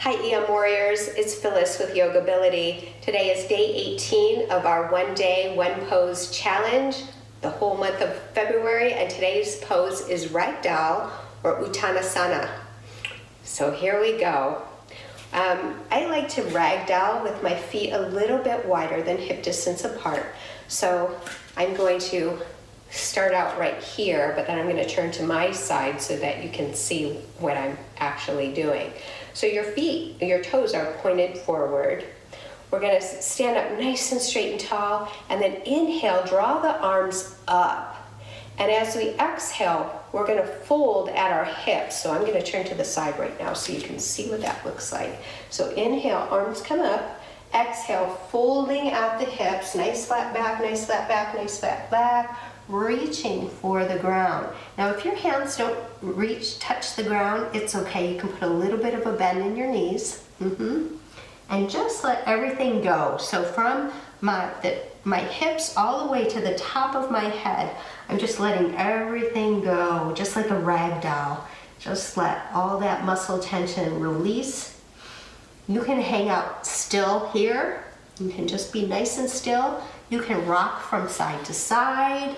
Hi EM Warriors, it's Phyllis with Yogability. Today is day 18 of our one day, one pose challenge, the whole month of February, and today's pose is Ragdoll or Uttanasana. So here we go. I like to ragdoll with my feet a little bit wider than hip distance apart. So I'm going to start out right here, but then I'm going to turn to my side so that you can see what I'm actually doing. So your feet, your toes are pointed forward. We're going to stand up nice and straight and tall, and then inhale, draw the arms up. And as we exhale, we're going to fold at our hips. So I'm going to turn to the side right now so you can see what that looks like. So inhale, arms come up. Exhale, folding at the hips, nice flat back, nice flat back, nice flat back, reaching for the ground. Now if your hands don't touch the ground, it's okay. You can put a little bit of a bend in your knees. And just let everything go. So from my hips all the way to the top of my head, I'm just letting everything go, just like a rag doll. Just let all that muscle tension release. You can hang out still here. You can just be nice and still. You can rock from side to side.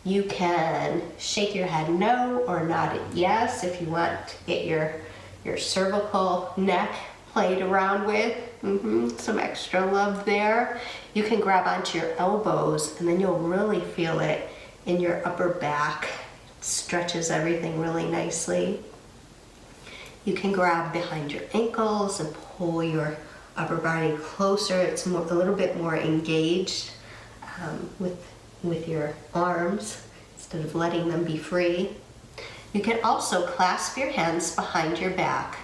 You can shake your head no or nod it yes if you want to get your cervical neck played around with. Some extra love there. You can grab onto your elbows and then you'll really feel it in your upper back. It stretches everything really nicely. You can grab behind your ankles and pull your upper body closer. It's a little bit more engaged with your arms instead of letting them be free. You can also clasp your hands behind your back.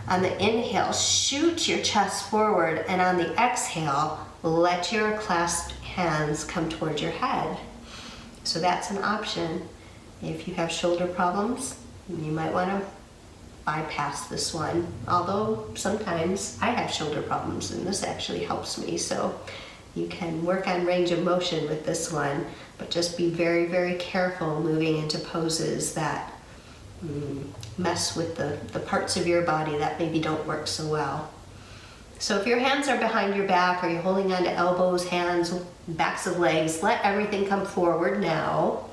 On the inhale, shoot your chest forward, and on the exhale, let your clasped hands come towards your head. So that's an option. If you have shoulder problems, you might want to bypass this one. Although sometimes I have shoulder problems and this actually helps me. So you can work on range of motion with this one, but just be very, very careful moving into poses that mess with the parts of your body that maybe don't work so well. So if your hands are behind your back or you're holding onto elbows, hands, backs of legs, let everything come forward now.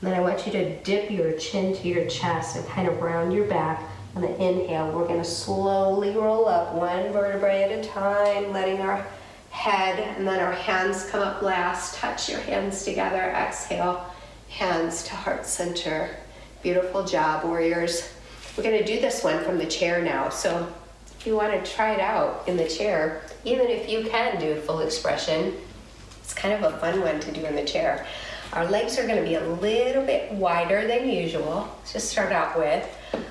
Then I want you to dip your chin to your chest and kind of round your back. On the inhale, we're going to slowly roll up one vertebrae at a time, letting our head and then our hands come up last. Touch your hands together. Exhale, hands to heart center. Beautiful job, warriors. We're going to do this one from the chair now. So if you want to try it out in the chair, even if you can do full expression, it's kind of a fun one to do in the chair. Our legs are going to be a little bit wider than usual. Let's just start out with,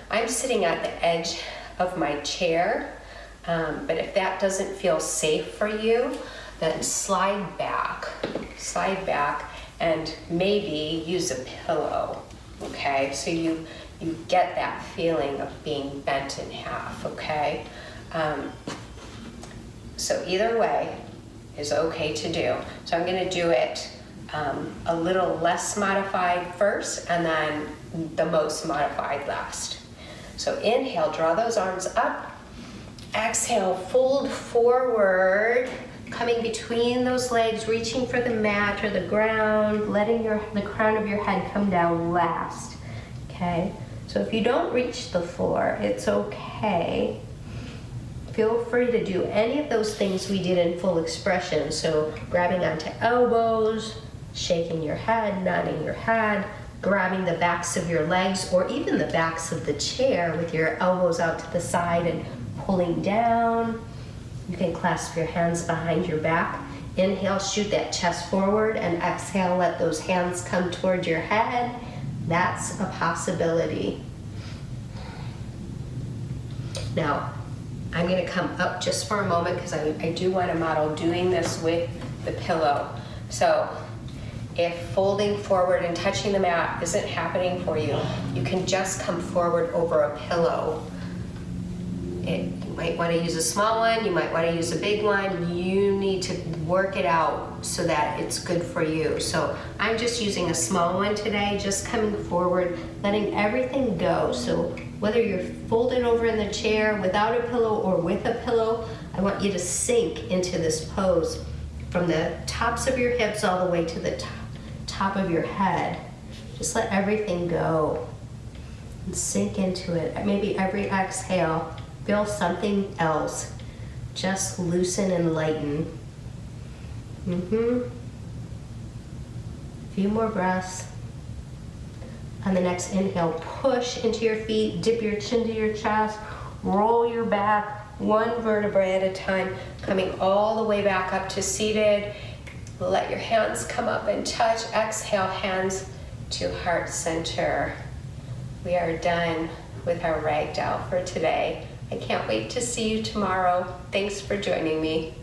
I'm sitting at the edge of my chair, but if that doesn't feel safe for you, then slide back, and maybe use a pillow, okay? So you get that feeling of being bent in half, okay? So either way is okay to do. So I'm going to do it a little less modified first and then the most modified last. So inhale, draw those arms up. Exhale, fold forward, coming between those legs, reaching for the mat or the ground, letting the crown of your head come down last. Okay, so if you don't reach the floor, it's okay. Feel free to do any of those things we did in full expression. So grabbing onto elbows, shaking your head, nodding your head, grabbing the backs of your legs or even the backs of the chair with your elbows out to the side and pulling down. You can clasp your hands behind your back. Inhale, shoot that chest forward, and exhale, let those hands come toward your head. That's a possibility. Now, I'm going to come up just for a moment because I do want to model doing this with the pillow. So if folding forward and touching the mat isn't happening for you, you can just come forward over a pillow. You might want to use a small one, you might want to use a big one. You need to work it out so that it's good for you. So I'm just using a small one today, just coming forward, letting everything go. So Whether you're folded over in the chair without a pillow or with a pillow, I want you to sink into this pose from the tops of your hips all the way to the top of your head. Just let everything go and sink into it. Maybe every exhale, feel something else. Just loosen and lighten. A few more breaths. On the next inhale, push into your feet, dip your chin to your chest, roll your back one vertebrae at a time, coming all the way back up to seated. Let your hands come up and touch. Exhale, hands to heart center. We are done with our ragdoll for today. I can't wait to see you tomorrow. Thanks for joining me.